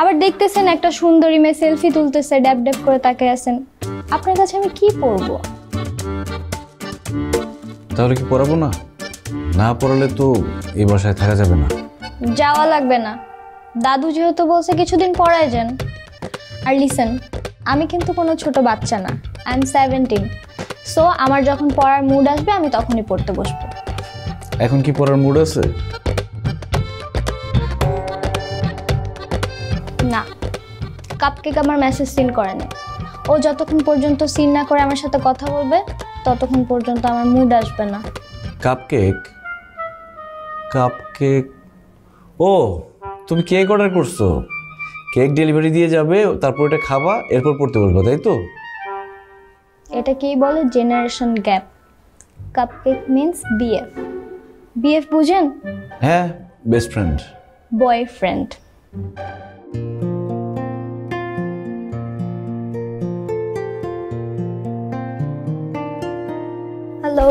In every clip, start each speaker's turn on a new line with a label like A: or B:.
A: আবার দেখতেছেন একটা সুন্দরী মেয়ে সেলফি তুলতেছে, ড্যাব ড্যাব করে তাকিয়ে আছেন। আপনার কাছে আমি কি পড়বো?
B: তাহলে কি পড়াবো না? না পড়ালে তো এই বাসায় থাকা যাবে না।
A: যাওয়া লাগবে না, দাদু যেহেতু বলছে কিছুদিন পড়ায় যান। আর লিসেন, আমি কিন্তু কোনো ছোট বাচ্চা না, আই এম 17। সো আমার যখন পড়ার মুড আসবে আমি তখনই পড়তে বসবো।
B: এখন কি পড়ার মুড আছে?
A: না, কাপকেক আমার মেসেজ সিন করে না। ও যতক্ষণ পর্যন্ত সিন না করে আমার সাথে কথা বলবে ততক্ষণ পর্যন্ত আমার মুড আসবে না।
B: কাপকেক? কাপকেক? ও, তুমি কেক অর্ডার করছো? কেক ডেলিভারি দিয়ে যাবে, তারপর এটা খাবা, এরপর পড়তে বলবো, তাই তো?
A: এটাকেই বলে generation gap. Cupcake means BF. BF বুঝেন?
B: হ্যাঁ, বেস্ট ফ্রেন্ড।
A: বয়ফ্রেন্ড। হ্যালো।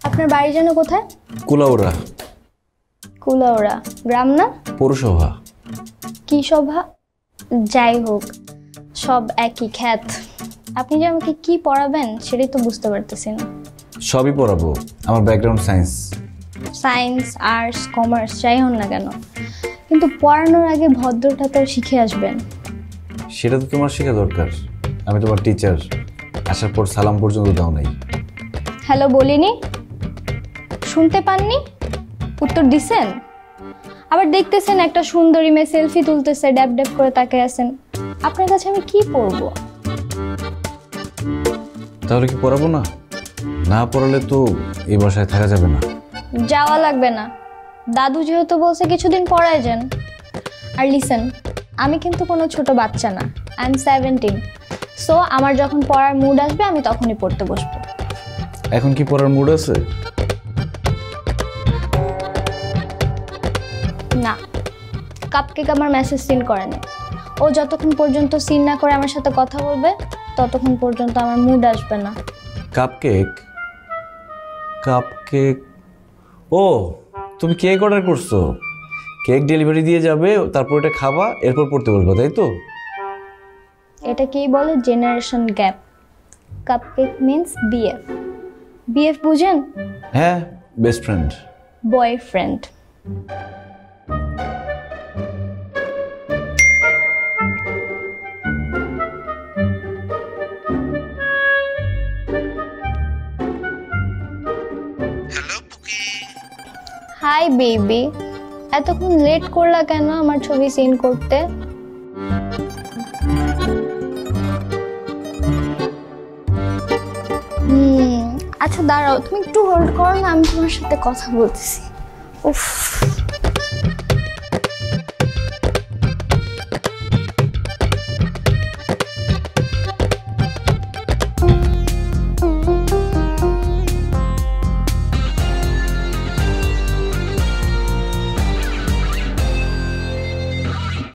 A: আপনার বাড়ি যেন কোথায়?
B: কুলাউড়া।
A: কুলাউড়া গ্রাম না?
B: পৌরসভা।
A: কি সভা? যাই হোক, সব একই খ্যাত। আপনি যে আমাকে কি পড়াবেন সেটাই তো বুঝতে পারতেছি না।
B: সবই পড়াবো, আমার background science.
A: Science, arts, commerce যাই হন না কেন, কিন্তু পড়ানোর আগে ভদ্রটা তো শিখে আসবেন।
B: সেটা তো তোমার শেখা দরকার। আমি তোমার টিচার, আসার পর সালাম পর্যন্ত দাও নাই।
A: হ্যালো বলিনি? শুনতে পাননি? উত্তর দিছেন? আবার দেখতেছেন একটা সুন্দরী মেয়ে সেলফি তুলতেছে, ড্যাব ড্যাব করে তাকিয়ে আছেন। আপনার কাছে আমি কি পড়বো?
B: তাহলে কি পড়াবো না? না পড়ালে তো এই বাসায় থাকা যাবে না।
A: যাওয়া লাগবে না, দাদু যেহেতু বলছে কিছুদিন পড়ায় যান। আর লিসেন, আমি কিন্তু কোনো ছোট বাচ্চা না, আই এম 17। সো আমার যখন পড়ার মুড আসবে আমি তখনই পড়তে বসবো।
B: এখন কি পড়ার মুড আছে?
A: না, কাপকেক আমার মেসেজ সিন করে না। ও যতক্ষণ পর্যন্ত সিন না করে আমার সাথে কথা বলবে ততক্ষণ পর্যন্ত আমার মুড আসবে না।
B: কাপকেক? কাপকেক? ও, তুমি কেক অর্ডার করছো? কেক ডেলিভারি দিয়ে যাবে, তারপর এটা খাবা, এরপর পড়তে বলবো, তাই তো?
A: এটাকেই বলে generation gap. Cupcake means BF. BF বুঝেন?
B: হ্যাঁ, best friend.
A: Boyfriend. Hi baby, এতক্ষণ লেট করলা কেন আমার ছবি সিন করতে? আচ্ছা দাঁড়াও, তুমি একটু হোল্ড করো না, আমি তোমার সাথে কথা বলতেছি। উফ।